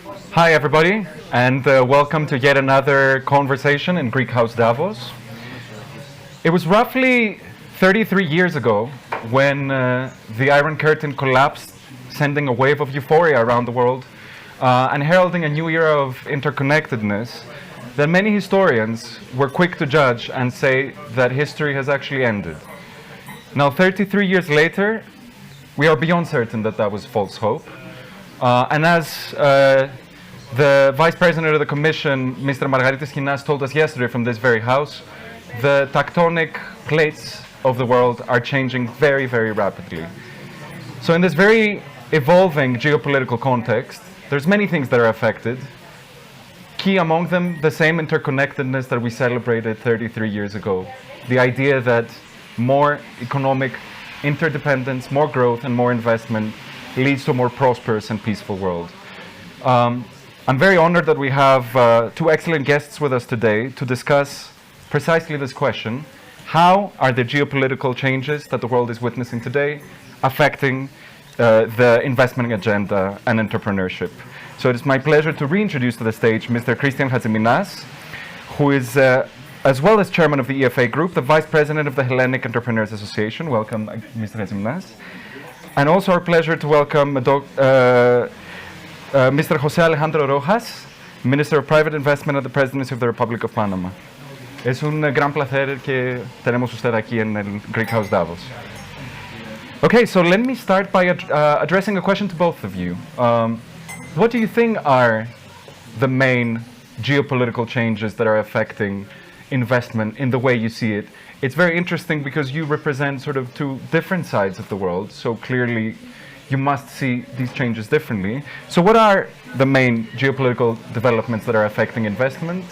Hi, everybody, and welcome to yet another conversation in Greek House Davos. It was roughly 33 years ago when the Iron Curtain collapsed, sending a wave of euphoria around the world and heralding a new era of interconnectedness that many historians were quick to judge and say that history has actually ended. Now, 33 years later, we are beyond certain that that was false hope. And as the Vice President of the Commission, Mr. Margaritis Chinas, told us yesterday from this very house, the tectonic plates of the world are changing very, very rapidly. So in this very evolving geopolitical context, there's many things that are affected. Key among them, the same interconnectedness that we celebrated 33 years ago. The idea that more economic interdependence, more growth, and more investment leads to a more prosperous and peaceful world. I'm very honored that we have two excellent guests with us today to discuss precisely this question. How are the geopolitical changes that the world is witnessing today affecting the investment agenda and entrepreneurship? So it is my pleasure to reintroduce to the stage Mr. K.Hatζημηνάς, who is, as well as chairman of the EFA Group, the vice president of the Hellenic Entrepreneurs Association. Welcome, Mr. Hatζημηνάς. And also our pleasure to welcome Mr. José Alejandro Rojas, Minister of Private Investment at the Presidency of the Republic of Panama. Es un gran placer que tenemos usted aquí en el Greek House Davos. Okay, so let me start by addressing a question to both of you. What do you think are the main geopolitical changes that are affecting investment in the way you see it? It's very interesting because you represent sort of two different sides of the world, so clearly you must see these changes differently. So what are the main geopolitical developments that are affecting investment,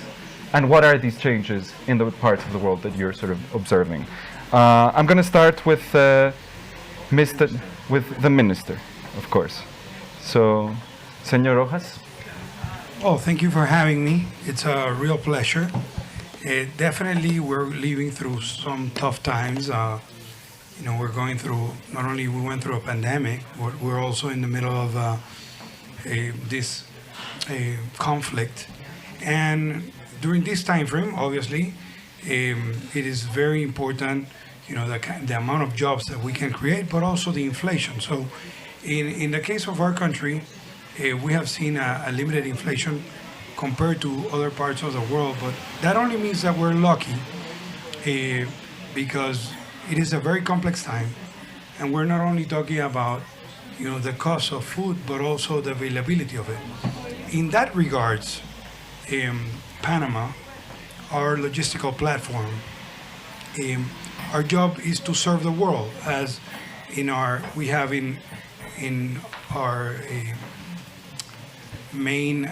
and what are these changes in the parts of the world that you're sort of observing? I'm going to start with the minister, of course. So, Señor Rojas. Oh, thank you for having me. It's a real pleasure. Definitely, we're living through some tough times. We're going through, not only we went through a pandemic, but we're also in the middle of this conflict. And during this time frame, obviously, it is very important, the amount of jobs that we can create, but also the inflation. So in the case of our country, we have seen a limited inflation compared to other parts of the world, but that only means that we're lucky because it is a very complex time, and we're not only talking about the cost of food, but also the availability of it. In that regards, Panama, our logistical platform, our job is to serve the world, as we have in our main.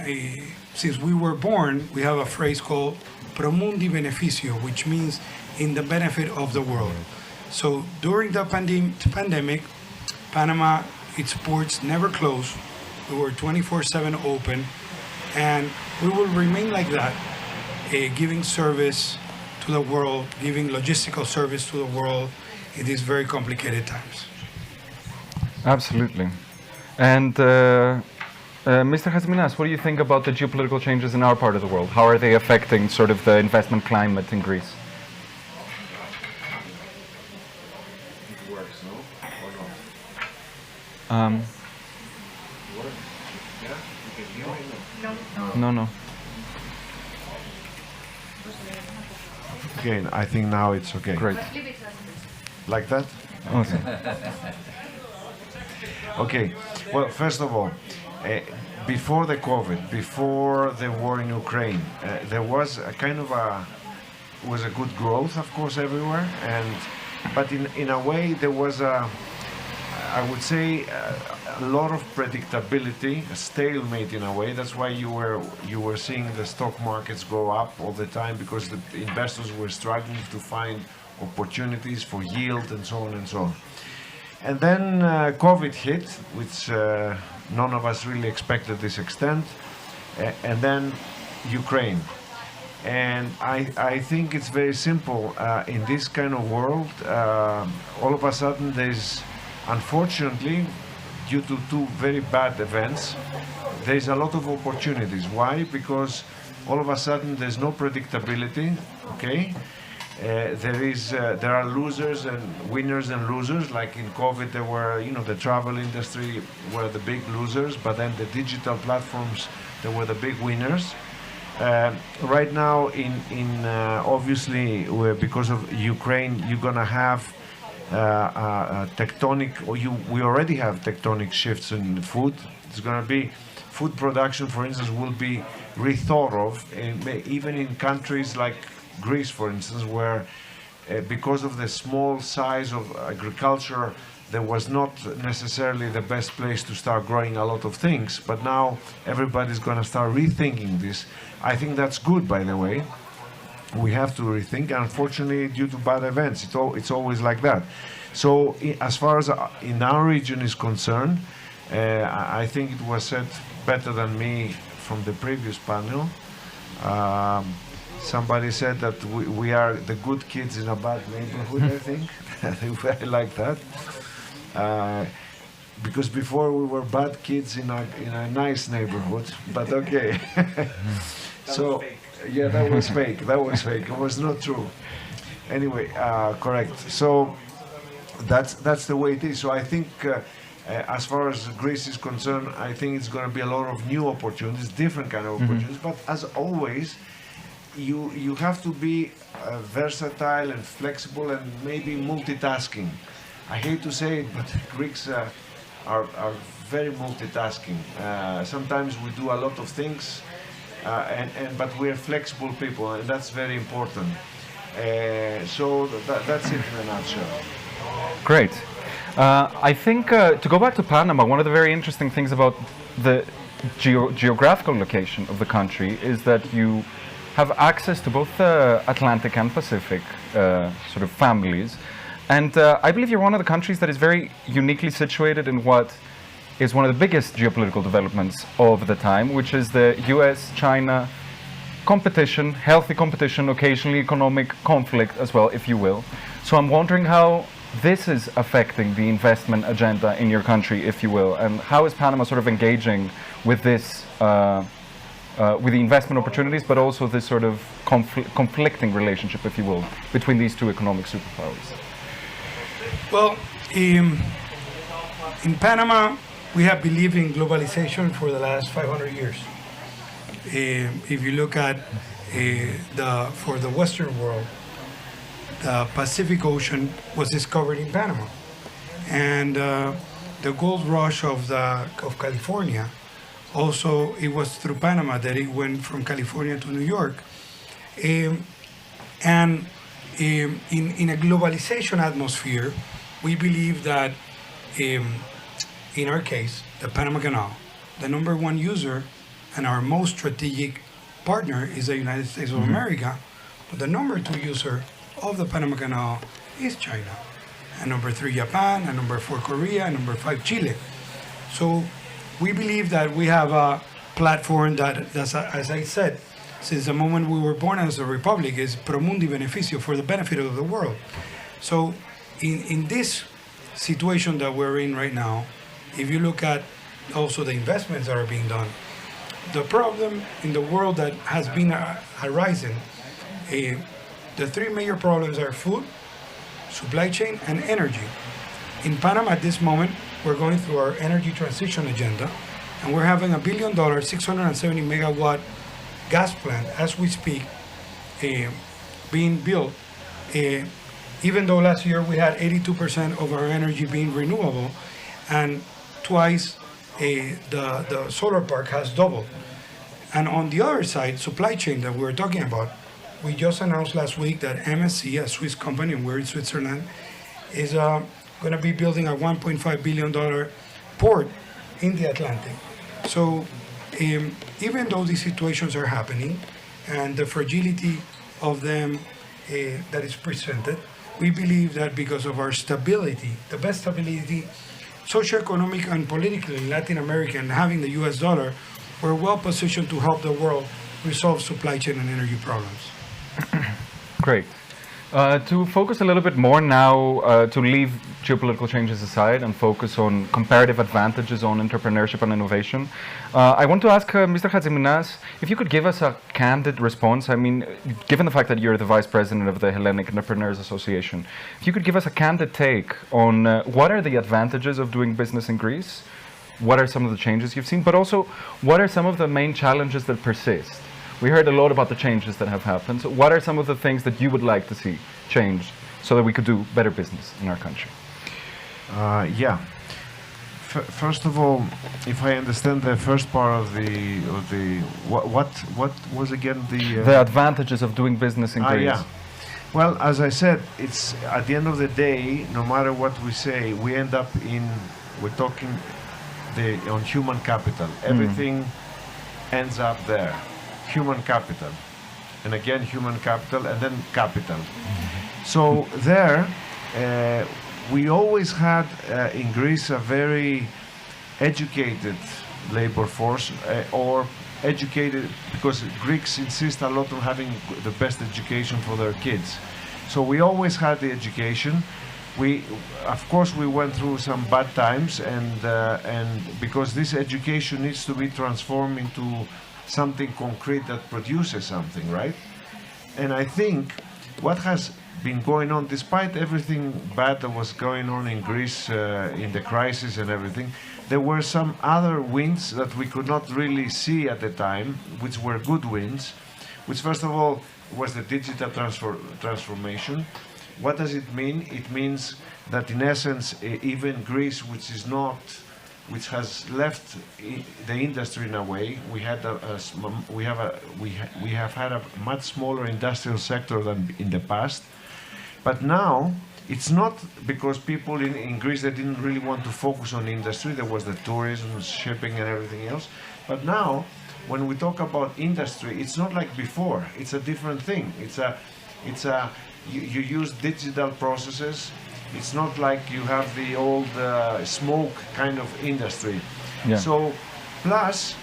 Since we were born, we have a phrase called pro mundi beneficio, which means in the benefit of the world. So during the pandemic, Panama, its ports never closed. We were 24/7 open, and we will remain like that, giving service to the world, giving logistical service to the world in these very complicated times. Absolutely. And Mr. Hatζημηνάς, what do you think about the geopolitical changes in our part of the world? How are they affecting sort of the investment climate in Greece? It works, no? Or not? Yeah? You can hear me? No. Okay, I think now it's okay. Great. Like that? Awesome. Okay. Well, first of all, before the COVID, before the war in Ukraine, there was a kind of a good growth, of course, everywhere, but in a way there was I would say a lot of predictability, a stalemate in a way. That's why you were seeing the stock markets go up all the time, because the investors were struggling to find opportunities for yield and so on and so on. And then COVID hit, which none of us really expected this extent, and then Ukraine. And I think it's very simple. In this kind of world, all of a sudden there's, unfortunately, due to two very bad events, there's a lot of opportunities. Why? Because all of a sudden there's no predictability. Okay, there are losers and winners and losers. Like in COVID, there were, the travel industry were the big losers, but then the digital platforms, they were the big winners. Right now, obviously, because of Ukraine, you're gonna have tectonic, we already have tectonic shifts in food. It's gonna be food production, for instance, will be rethought of, even in countries like Greece, for instance, where because of the small size of agriculture, there was not necessarily the best place to start growing a lot of things, but now everybody's going to start rethinking this. I think that's good, by the way. We have to rethink. Unfortunately, due to bad events, it's always like that. So as far as in our region is concerned, I think it was said better than me from the previous panel. Somebody said that we are the good kids in a bad neighborhood, I think. I like that. Because before we were bad kids in a nice neighborhood, but okay. So, yeah, that was fake. That was fake. It was not true. Anyway, correct. So that's the way it is. So I think, as far as Greece is concerned, I think it's going to be a lot of new opportunities, different kind of opportunities. But as always, you have to be versatile and flexible and maybe multitasking. I hate to say it, but Greeks are very multitasking. Sometimes we do a lot of things, but we're flexible people, and that's very important. So that's it in a nutshell. Great. I think to go back to Panama, one of the very interesting things about the geographical location of the country is that you have access to both the Atlantic and Pacific sort of families. And I believe you're one of the countries that is very uniquely situated in what is one of the biggest geopolitical developments of the time, which is the US-China competition, healthy competition, occasionally economic conflict as well, if you will. So I'm wondering how this is affecting the investment agenda in your country, if you will, and how is Panama sort of engaging with this, with the investment opportunities, but also this sort of conflicting relationship, if you will, between these two economic superpowers? Well, in Panama, we have believed in globalization for the last 500 years. If you look at for the Western world, the Pacific Ocean was discovered in Panama, and the gold rush of California, also it was through Panama that it went from California to New York, and in a globalization atmosphere, we believe that in our case, the Panama Canal, the number one user and our most strategic partner is the United States of America, but the number two user of the Panama Canal is China, and number three Japan, and number four Korea, and number five Chile. So we believe that we have a platform that, as I said, since the moment we were born as a republic, is pro mundi beneficio, for the benefit of the world. So in this situation that we're in right now, if you look at also the investments that are being done, the problem in the world that has been arising, the three major problems are food, supply chain, and energy. In Panama at this moment, we're going through our energy transition agenda, and we're having $1 billion, 670 megawatt gas plant as we speak, being built. Even though last year we had 82% of our energy being renewable, and twice the solar park has doubled. And on the other side, supply chain that we're talking about, we just announced last week that MSC, a Swiss company, and we're in Switzerland, is going to be building a $1.5 billion port in the Atlantic. So even though these situations are happening and the fragility of them that is presented, we believe that because of our stability, the best stability, socioeconomic and politically in Latin America, and having the US dollar, we're well positioned to help the world resolve supply chain and energy problems. Great. To focus a little bit more now, to leave geopolitical changes aside and focus on comparative advantages on entrepreneurship and innovation, I want to ask Mr. Khatziminas if you could give us a candid response. I mean, given the fact that you're the vice president of the Hellenic Entrepreneurs Association, if you could give us a candid take on what are the advantages of doing business in Greece, what are some of the changes you've seen, but also what are some of the main challenges that persist? We heard a lot about the changes that have happened. So what are some of the things that you would like to see changed so that we could do better business in our country? Yeah. First of all, if I understand the first part of the what was again the advantages of doing business in Greece? Yeah. Well, as I said, it's at the end of the day, no matter what we say, we end up we're talking on human capital. Everything ends up there. Human capital, and again human capital, and then capital. So there, we always had in Greece a very educated labor force, or educated, because Greeks insist a lot on having the best education for their kids. So we always had the education. Of course, we went through some bad times, and because this education needs to be transformed into something concrete that produces something, right? And I think what has been going on, despite everything bad that was going on in Greece, in the crisis and everything, there were some other wins that we could not really see at the time, which were good wins, which first of all was the digital transformation. What does it mean? It means that in essence, even Greece, which has left the industry in a way. We have had a much smaller industrial sector than in the past, but now it's not because people in Greece, they didn't really want to focus on industry. There was the tourism, shipping, and everything else. But now, when we talk about industry, it's not like before. It's a different thing. You use digital processes. It's not like you have the old smoke kind of industry. Yeah. So, plus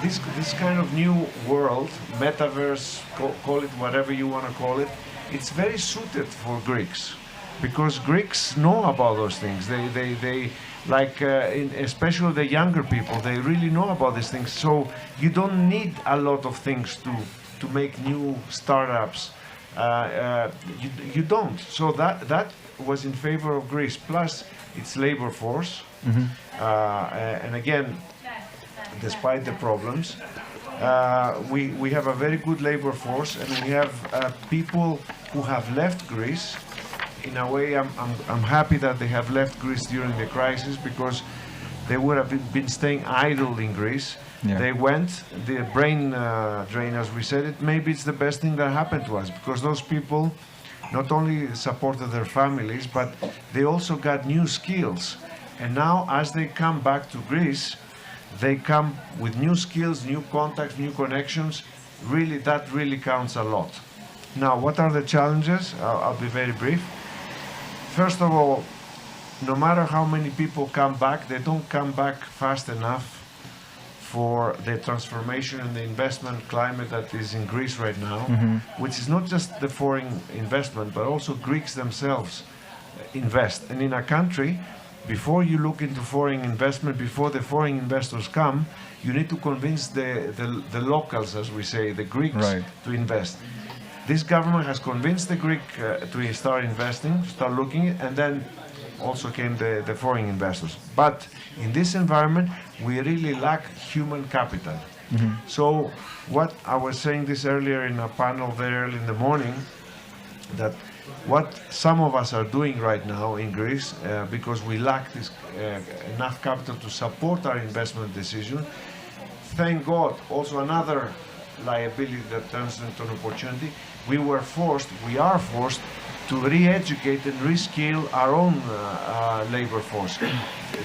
this kind of new world, metaverse, call it whatever you want to call it, it's very suited for Greeks, because Greeks know about those things. They like, especially the younger people, they really know about these things. So you don't need a lot of things to make new startups. You don't. So that was in favor of Greece, plus its labor force. And again, despite the problems, we have a very good labor force, and we have people who have left Greece. In a way, I'm happy that they have left Greece during the crisis, because they would have been staying idle in Greece. Yeah. They went, the brain drain, as we said it, maybe it's the best thing that happened to us, because those people not only supported their families, but they also got new skills. And now, as they come back to Greece, they come with new skills, new contacts, new connections. Really, that really counts a lot. Now, what are the challenges? I'll be very brief. First of all, no matter how many people come back, they don't come back fast enough for the transformation and the investment climate that is in Greece right now, which is not just the foreign investment, but also Greeks themselves invest. And in a country, before you look into foreign investment, before the foreign investors come, you need to convince the locals, as we say, the Greeks, to invest. This government has convinced the Greek to start investing, start looking, and then also came the foreign investors. But in this environment, we really lack human capital. So what I was saying this earlier in a panel very early in the morning, that what some of us are doing right now in Greece, because we lack this enough capital to support our investment decision, thank God, also another liability that turns into an opportunity, we are forced to re-educate and reskill our own labor force.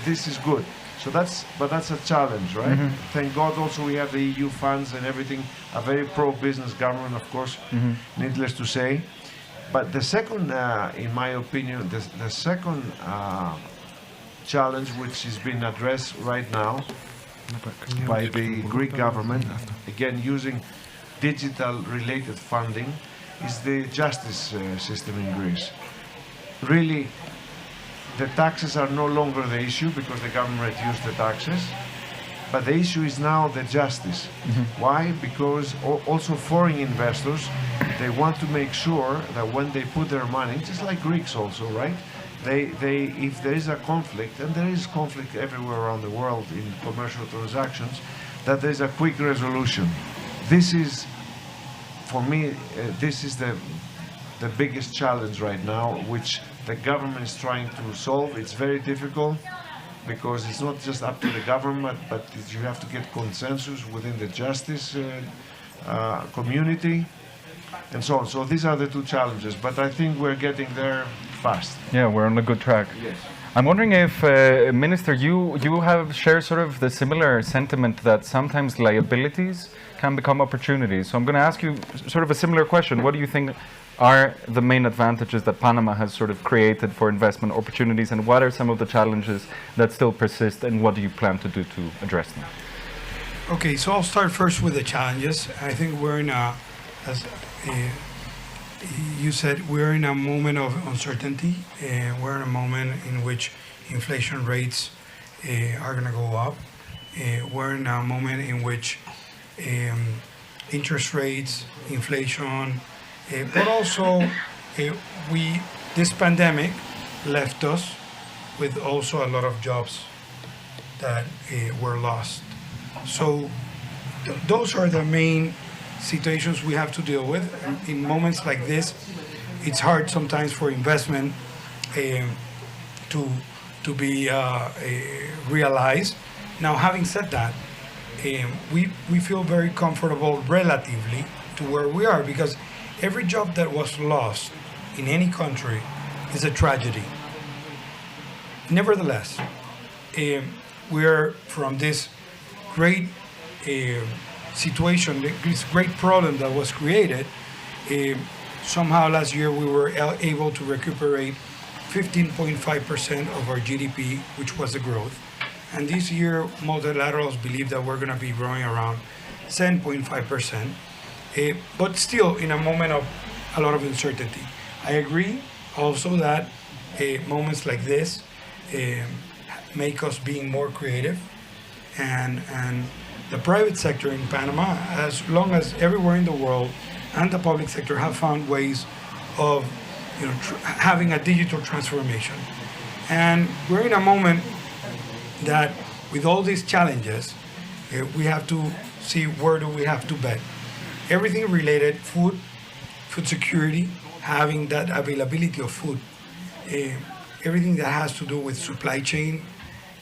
This is good. So that's a challenge, right? Thank God also we have the EU funds and everything, a very pro-business government, of course, needless to say. But the second, in my opinion, the second challenge which is being addressed right now by the Greek government, again using digital related funding, is the justice system in Greece. Really, the taxes are no longer the issue because the government reduced the taxes, but the issue is now the justice. Why? Because also foreign investors, they want to make sure that when they put their money, just like Greeks also, right? If there is a conflict, and there is conflict everywhere around the world in commercial transactions, that there is a quick resolution. This is, for me, this is the biggest challenge right now, which the government is trying to solve. It's very difficult because it's not just up to the government, but you have to get consensus within the justice community and so on. So these are the two challenges, but I think we're getting there fast. Yeah, we're on a good track. Yes. I'm wondering if, Minister, you have shared sort of the similar sentiment that sometimes liabilities can become opportunities. So I'm going to ask you sort of a similar question. What do you think are the main advantages that Panama has sort of created for investment opportunities, and what are some of the challenges that still persist, and what do you plan to do to address them? Okay, so I'll start first with the challenges. I think we're in a, as you said, we're in a moment of uncertainty. We're in a moment in which inflation rates are going to go up. We're in a moment in which interest rates, inflation, but also this pandemic left us with also a lot of jobs that were lost. So those are the main situations we have to deal with. In moments like this, it's hard sometimes for investment to be realized. Now, having said that, we feel very comfortable relatively to where we are, because every job that was lost in any country is a tragedy. Nevertheless, we are from this great situation, this great problem that was created. Somehow last year we were able to recuperate 15.5% of our GDP, which was the growth. And this year, multilaterals believe that we're going to be growing around 7.5%, but still in a moment of a lot of uncertainty. I agree also that moments like this make us being more creative, and the private sector in Panama, as long as everywhere in the world, and the public sector have found ways of having a digital transformation. And we're in a moment that with all these challenges, we have to see where do we have to bet. Everything related, food security, having that availability of food, everything that has to do with supply chain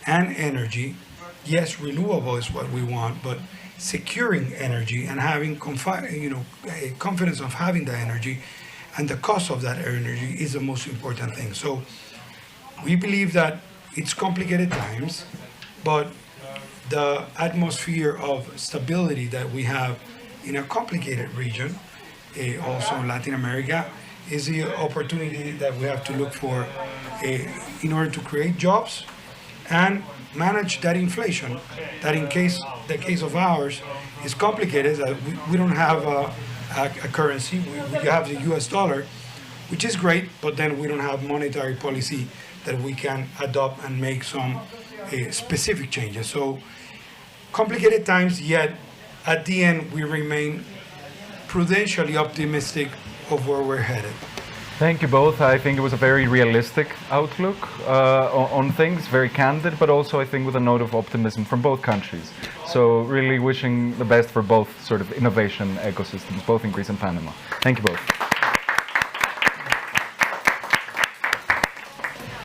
and energy. Yes, renewable is what we want, but securing energy and having confidence of having the energy and the cost of that energy is the most important thing. So we believe that it's complicated times, but the atmosphere of stability that we have in a complicated region, also Latin America, is the opportunity that we have to look for in order to create jobs and manage that inflation, that in the case of ours is complicated, that we don't have a currency. We have the US dollar, which is great, but then we don't have monetary policy that we can adopt and make some specific changes. So complicated times, yet at the end we remain prudentially optimistic of where we're headed. Thank you both. I think it was a very realistic outlook on things, very candid, but also I think with a note of optimism from both countries. So really wishing the best for both sort of innovation ecosystems, both in Greece and Panama. Thank you both.